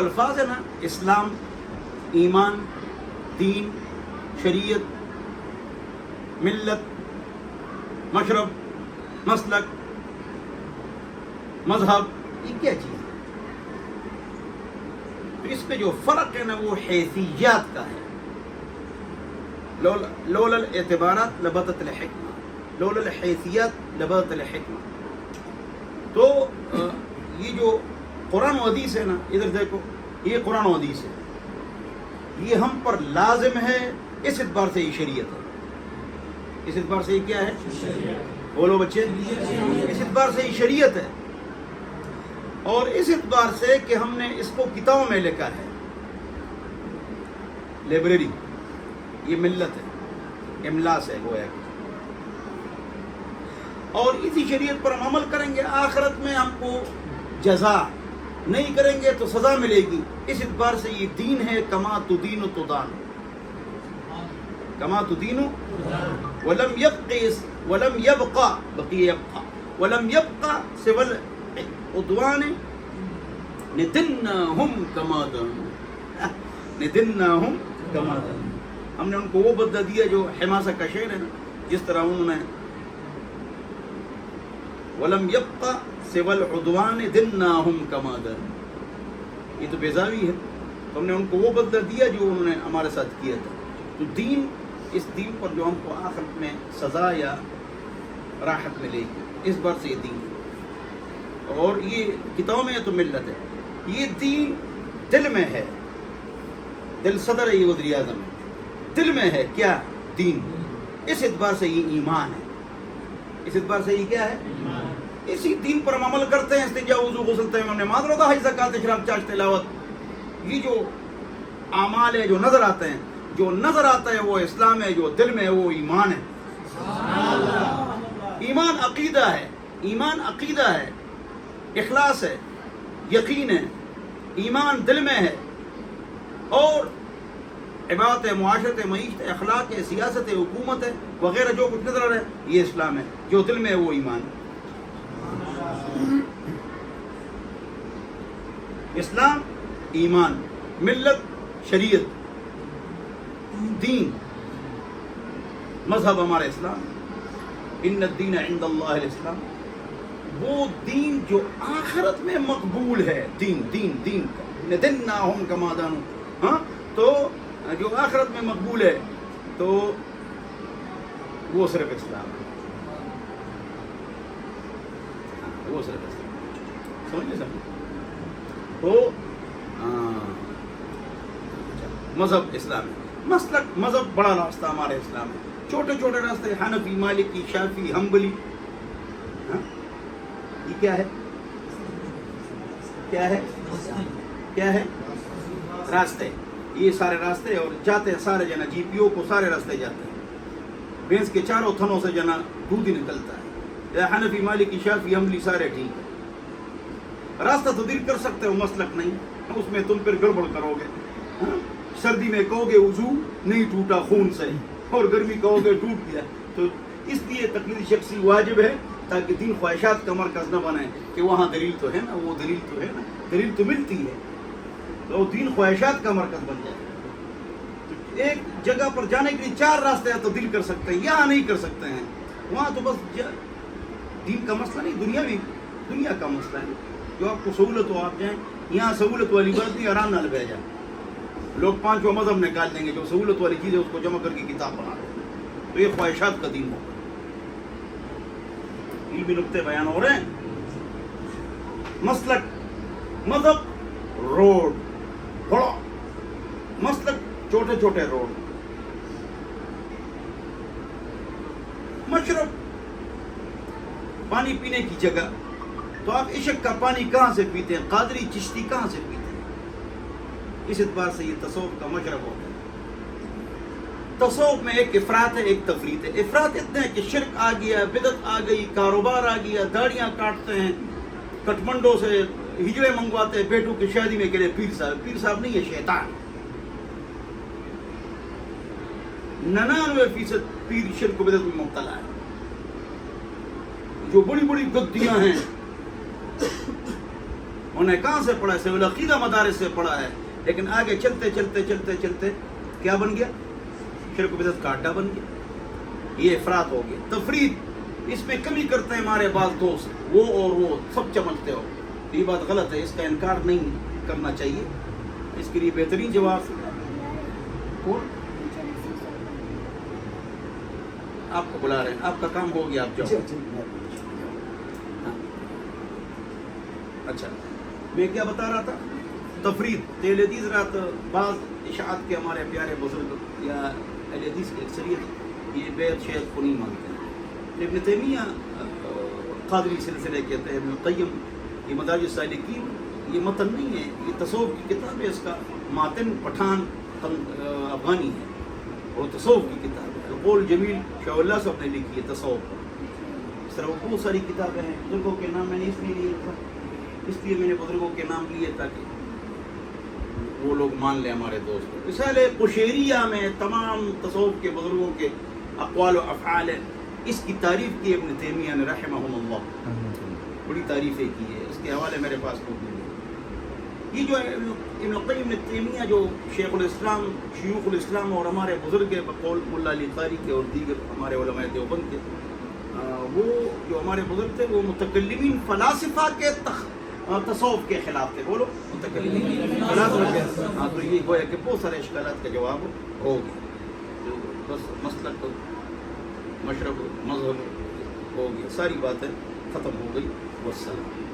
الفاظ ہے نا، اسلام، ایمان، دین، شریعت، ملت، مشرب، مسلک، مذہب، یہ کیا چیز ہے؟ تو اس پہ جو فرق ہے نا وہ حیثیات کا ہے. لولا الاعتبارات لبطت الحکمہ، لولا الحیثیات لبطت الحکمہ. تو یہ جو قرآن و حدیث ہے نا، ادھر دیکھو، یہ قرآن و حدیث ہے، یہ ہم پر لازم ہے، اس اعتبار سے یہ شریعت ہے. اس اعتبار سے یہ کیا ہے؟ بولو بچے، اس اعتبار سے یہ شریعت ہے. اور اس اعتبار سے کہ ہم نے اس کو کتابوں میں لکھا ہے، لائبریری، یہ ملت ہے، املا سے گویا کہ. اور اسی شریعت پر ہم عمل کریں گے، آخرت میں ہم کو جزا، نہیں کریں گے تو سزا ملے گی. اس اعتبار سے یہ دین ہے. کما تدین تدان، کما تدین ولم يبقى بقي يبقى ولم يبقى سوى العدوان ندناهم كما دانوا، ندناهم كما دانوا. ہم نے ان کو وہ بدلہ دیا جو حماسہ کا شعر ہے نا، جس طرح انہوں نے ولم يبقى سوى العدوان ندناهم كما دانوا، یہ تو بیزاوی ہے. ہم نے ان کو وہ بدلہ دیا جو انہوں نے ہمارے ساتھ کیا تھا. تو دین، اس دین پر جو ہم کو آخرت میں سزا یا راحت ملے گی، اس بار سے یہ دین ہے. اور یہ کتابوں میں ہے تو ملت ہے. یہ دین دل میں ہے، دل صدر ہے، یہ وزیر اعظم ہے، دل میں ہے کیا؟ دین. اس اعتبار سے یہ ایمان ہے. اس اعتبار سے یہ کیا ہے؟ اسی دین پر ہم عمل کرتے ہیں. استنجا، وضو، غسل، تیمم، نماز، روزہ، حج، زکوٰۃ، اشراق، چاشت، تلاوت، یہ جو اعمال ہے جو نظر آتے ہیں، جو نظر آتا ہے وہ اسلام ہے، جو دل میں ہے وہ ایمان ہے. ایمان عقیدہ ہے، ایمان عقیدہ ہے، اخلاص ہے، یقین ہے. ایمان دل میں ہے. اور عبادت ہے، معاشرت ہے، معیشت ہے، اخلاق ہے، سیاست ہے، حکومت ہے، وغیرہ جو کچھ نظر آ رہا ہے یہ اسلام ہے. جو دل میں ہے وہ ایمان ہے. اسلام، ایمان، ملت، شریعت، دین، مذہب ہمارا اسلام. ان الدین عند اللہ الاسلام، وہ دین جو آخرت میں مقبول ہے. دین دین دین کا ندناہم کما دانوا، ہاں، تو جو آخرت میں مقبول ہے تو وہ صرف اسلام ہے. وہ صرف اسلام، سمجھے؟ تو مذہب اسلام ہے. مسلک، مذہب بڑا راستہ ہمارے اسلام ہے. چھوٹے چھوٹے راستے، حنفی، مالکی، شافعی، حنبلی، یہ کیا ہے؟ کیا ہے؟ کیا ہے؟ راستے. یہ سارے راستے، اور جاتے ہیں سارے جنا جی پی او کو سارے راستے جاتے ہیں. بھینس کے چاروں تھنوں سے جنا دودھ ہی نکلتا ہے. حنفی، مالکی، شافعی، حنبلی سارے ٹھیک ہے. راستہ تو دل کر سکتے ہو، مسلک نہیں. اس میں تم پھر گڑبڑ کرو گے. سردی میں کہو گے وضو نہیں ٹوٹا خون سے، اور گرمی کہو گے ٹوٹ گیا. تو اس لیے تقلید شخصی واجب ہے تاکہ دین خواہشات کا مرکز نہ بنے کہ وہاں دلیل تو ہے نا، وہ دلیل تو ہے نا. دلیل تو ملتی ہے، تو دین خواہشات کا مرکز بن جائے. ایک جگہ پر جانے کے لیے 4 راستے ہیں تو دل کر سکتے ہیں، یہاں نہیں کر سکتے ہیں. وہاں تو بس دین کا مسئلہ نہیں، دنیا کا مسئلہ ہے. جو آپ کو سہولت ہو آپ جائیں. یہاں سہولت والی بات نہیں، آرام نال بہ جائیں. لوگ 5 مذہب نکال دیں گے، جو سہولت والی چیز ہے اس کو جمع کر کے کتاب بنا دیں گے. تو یہ خواہشات کا دین ہوگا. علمی نقطے بیان ہو رہے ہیں. مسلک، مذہب روڈ بڑا، مسلک چھوٹے چھوٹے روڈ. مشرب پانی پینے کی جگہ. تو آپ عشق کا پانی کہاں سے پیتے ہیں؟ قادری، چشتی کہاں سے پیتے ہیں؟ اس اعتبار سے یہ تصوف کا مشرب ہوتا ہے. تصوف میں ایک افراط ہے، ایک تفریط ہے. افراط اتنا ہے کہ شرک آ گیا، بدعت آ گئی، کاروبار آ گیا، داڑیاں کاٹتے ہیں، کٹمنڈوں سے ہجڑے منگواتے ہیں بیٹوں کی شادی میں. کہ پیر صاحب نہیں ہے، شیطان. 99% پیر شرک و بدعت میں مبتلا ہے. جو بڑی بڑی گدیاں ہیں انہیں کہاں سے پڑھا ہے؟ سیول عقیدہ مدارس سے پڑھا ہے، لیکن آگے چلتے چلتے چلتے چلتے کیا بن گیا؟ شرک و بدعت کا اڈا بن گیا، یہ افراط ہو گیا، تفرید، اس میں کمی کرتے ہیں ہمارے بعض دوست، وہ اور وہ سب چمچتے ہو، یہ بات غلط ہے، اس کا انکار نہیں کرنا چاہیے، اس کے لیے بہترین جواب کون؟ آپ کو بلا رہے ہیں، آپ کا کام ہو گیا، آپ جاؤ۔ اچھا میں کیا بتا رہا تھا؟ تفرید، اہل حدیث رات بعض اشاعت کے ہمارے پیارے بزرگ یا اہل حدیث کی اکثریت یہ بیعت شیخ کو نہیں مانتے ہیں۔ ابن تیمیہ قادری سلسلے کہتے ہیں، ابن القیم یہ مدارج السالکین، یہ متن نہیں ہے، یہ تصوف کی کتاب ہے، اس کا ماتن پٹھان افغانی ہے، اور تصوف کی کتاب ہے، القول جمیل شاہ اللہ صاحب نے لکھی ہے تصوف پر۔ اس طرح بہت ساری کتابیں ہیں، بزرگوں کے نام میں نے اس لیے لیے تھا، اس لیے میں نے بزرگوں کے نام لیے تاکہ وہ لوگ مان لیں ہمارے دوست۔ رسالہ قشیریہ میں تمام تصوف کے بزرگوں کے اقوال و افعال ہیں، اس کی تعریف کی ابن تیمیہ نے رحمہ اللہ، بڑی تعریفیں کی ہے، اس کے حوالے میرے پاس موجود ہے۔ یہ جو ابن القیم ابن تیمیہ جو شیخ الاسلام، شیوخ الاسلام اور ہمارے بزرگ بقول ملا علی قاری کے اور دیگر ہمارے علماء دیوبند کے، وہ جو ہمارے بزرگ تھے وہ متکلمین فلاسفہ کے تصوف کے خلاف تھے۔ بولو متکلمین فلاسفہ کے، ہاں، تو یہ گویا کہ بہت سارے اشکالات کا جواب ہو گیا، جو بس مسلک مشرب مذہب ہو گیا، ساری باتیں ختم ہو گئی، والسلام۔